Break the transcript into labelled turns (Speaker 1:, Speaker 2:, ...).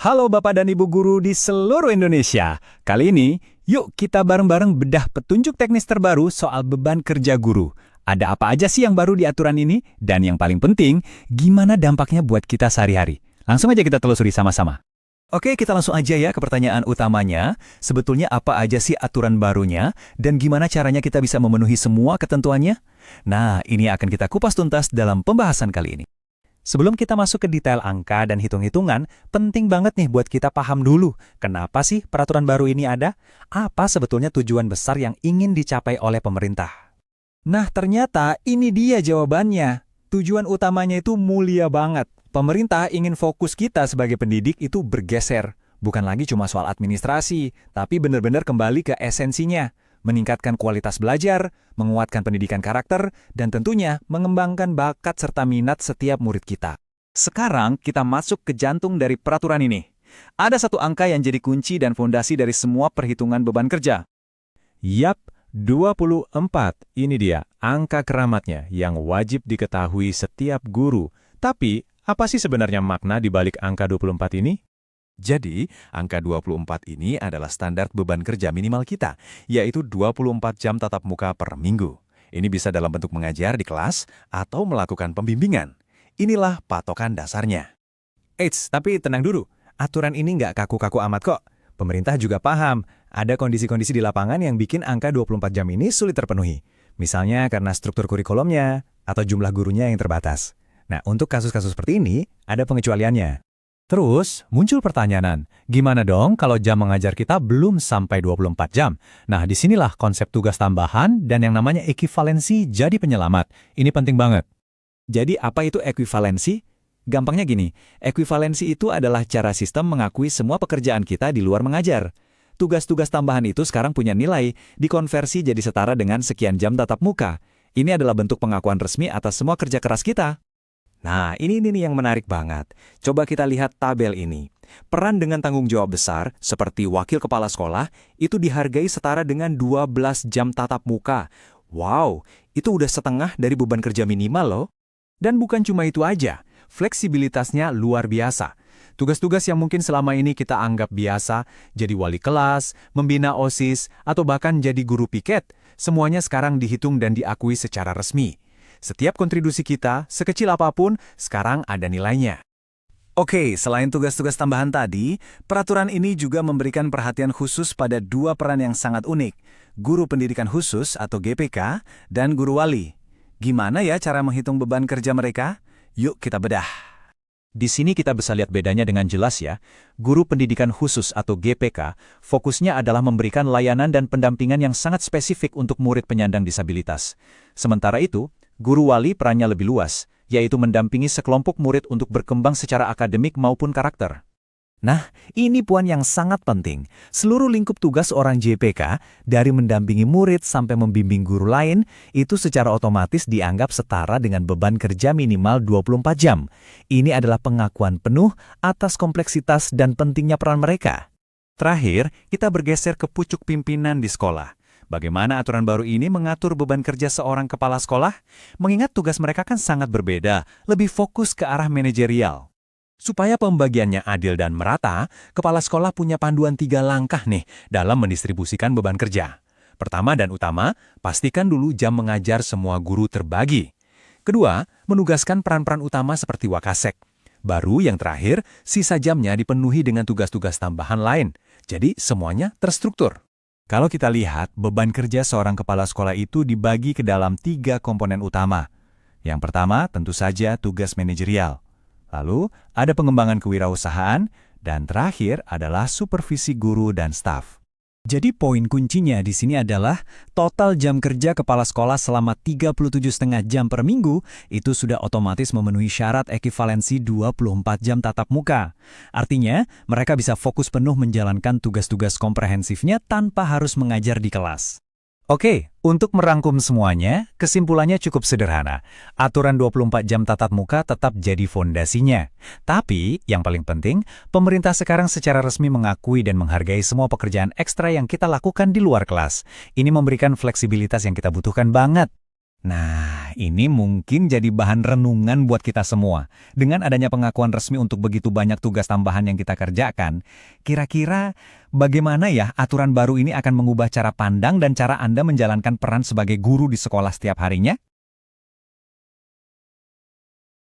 Speaker 1: Halo Bapak dan Ibu guru di seluruh Indonesia. Kali ini, yuk kita bareng-bareng bedah petunjuk teknis terbaru soal beban kerja guru. Ada apa aja sih yang baru di aturan ini? Dan yang paling penting, gimana dampaknya buat kita sehari-hari? Langsung aja kita telusuri sama-sama. Oke, kita langsung aja ya ke pertanyaan utamanya. Sebetulnya apa aja sih aturan barunya? Dan gimana caranya kita bisa memenuhi semua ketentuannya? Nah, ini akan kita kupas tuntas dalam pembahasan kali ini. Sebelum kita masuk ke detail angka dan hitung-hitungan, penting banget nih buat kita paham dulu, kenapa sih peraturan baru ini ada? Apa sebetulnya tujuan besar yang ingin dicapai oleh pemerintah? Nah, ternyata ini dia jawabannya. Tujuan utamanya itu mulia banget. Pemerintah ingin fokus kita sebagai pendidik itu bergeser. Bukan lagi cuma soal administrasi, tapi benar-benar kembali ke esensinya. Meningkatkan kualitas belajar, menguatkan pendidikan karakter, dan tentunya mengembangkan bakat serta minat setiap murid kita. Sekarang kita masuk ke jantung dari peraturan ini. Ada satu angka yang jadi kunci dan fondasi dari semua perhitungan beban kerja. Yap, 24. Ini dia, angka keramatnya yang wajib diketahui setiap guru. Tapi, apa sih sebenarnya makna di balik angka 24 ini?
Speaker 2: Jadi, angka 24 ini adalah standar beban kerja minimal kita, yaitu 24 jam tatap muka per minggu. Ini bisa dalam bentuk mengajar di kelas atau melakukan pembimbingan. Inilah patokan dasarnya.
Speaker 1: Eits, tapi tenang dulu. Aturan ini nggak kaku-kaku amat kok. Pemerintah juga paham, ada kondisi-kondisi di lapangan yang bikin angka 24 jam ini sulit terpenuhi. Misalnya karena struktur kurikulumnya atau jumlah gurunya yang terbatas. Nah, untuk kasus-kasus seperti ini, ada pengecualiannya. Terus, muncul pertanyaan, gimana dong kalau jam mengajar kita belum sampai 24 jam? Nah, disinilah konsep tugas tambahan dan yang namanya ekivalensi jadi penyelamat. Ini penting banget. Jadi, apa itu ekivalensi? Gampangnya gini, ekivalensi itu adalah cara sistem mengakui semua pekerjaan kita di luar mengajar. Tugas-tugas tambahan itu sekarang punya nilai, dikonversi jadi setara dengan sekian jam tatap muka. Ini adalah bentuk pengakuan resmi atas semua kerja keras kita. Nah, ini nih yang menarik banget. Coba kita lihat tabel ini. Peran dengan tanggung jawab besar, seperti wakil kepala sekolah, itu dihargai setara dengan 12 jam tatap muka. Wow, itu udah setengah dari beban kerja minimal loh. Dan bukan cuma itu aja, fleksibilitasnya luar biasa. Tugas-tugas yang mungkin selama ini kita anggap biasa, jadi wali kelas, membina OSIS, atau bahkan jadi guru piket, semuanya sekarang dihitung dan diakui secara resmi. Setiap kontribusi kita, sekecil apapun, sekarang ada nilainya. Oke, selain tugas-tugas tambahan tadi, peraturan ini juga memberikan perhatian khusus pada dua peran yang sangat unik, guru pendidikan khusus atau GPK dan guru wali. Gimana ya cara menghitung beban kerja mereka? Yuk kita bedah. Di sini kita bisa lihat bedanya dengan jelas ya. Guru pendidikan khusus atau GPK, fokusnya adalah memberikan layanan dan pendampingan yang sangat spesifik untuk murid penyandang disabilitas. Sementara itu, guru wali perannya lebih luas, yaitu mendampingi sekelompok murid untuk berkembang secara akademik maupun karakter. Nah, ini poin yang sangat penting. Seluruh lingkup tugas orang JPK, dari mendampingi murid sampai membimbing guru lain, itu secara otomatis dianggap setara dengan beban kerja minimal 24 jam. Ini adalah pengakuan penuh atas kompleksitas dan pentingnya peran mereka. Terakhir, kita bergeser ke pucuk pimpinan di sekolah. Bagaimana aturan baru ini mengatur beban kerja seorang kepala sekolah? Mengingat tugas mereka kan sangat berbeda, lebih fokus ke arah manajerial. Supaya pembagiannya adil dan merata, kepala sekolah punya panduan 3 langkah nih dalam mendistribusikan beban kerja. Pertama dan utama, pastikan dulu jam mengajar semua guru terbagi. Kedua, menugaskan peran-peran utama seperti wakasek. Baru yang terakhir, sisa jamnya dipenuhi dengan tugas-tugas tambahan lain. Jadi semuanya terstruktur. Kalau kita lihat, beban kerja seorang kepala sekolah itu dibagi ke dalam 3 komponen utama. Yang pertama, tentu saja tugas manajerial. Lalu, ada pengembangan kewirausahaan, dan terakhir adalah supervisi guru dan staf. Jadi poin kuncinya di sini adalah total jam kerja kepala sekolah selama 37,5 jam per minggu itu sudah otomatis memenuhi syarat ekivalensi 24 jam tatap muka. Artinya, mereka bisa fokus penuh menjalankan tugas-tugas komprehensifnya tanpa harus mengajar di kelas. Oke, untuk merangkum semuanya, kesimpulannya cukup sederhana. Aturan 24 jam tatap muka tetap jadi fondasinya. Tapi, yang paling penting, pemerintah sekarang secara resmi mengakui dan menghargai semua pekerjaan ekstra yang kita lakukan di luar kelas. Ini memberikan fleksibilitas yang kita butuhkan banget. Nah, ini mungkin jadi bahan renungan buat kita semua. Dengan adanya pengakuan resmi untuk begitu banyak tugas tambahan yang kita kerjakan, kira-kira bagaimana ya aturan baru ini akan mengubah cara pandang dan cara Anda menjalankan peran sebagai guru di sekolah setiap harinya?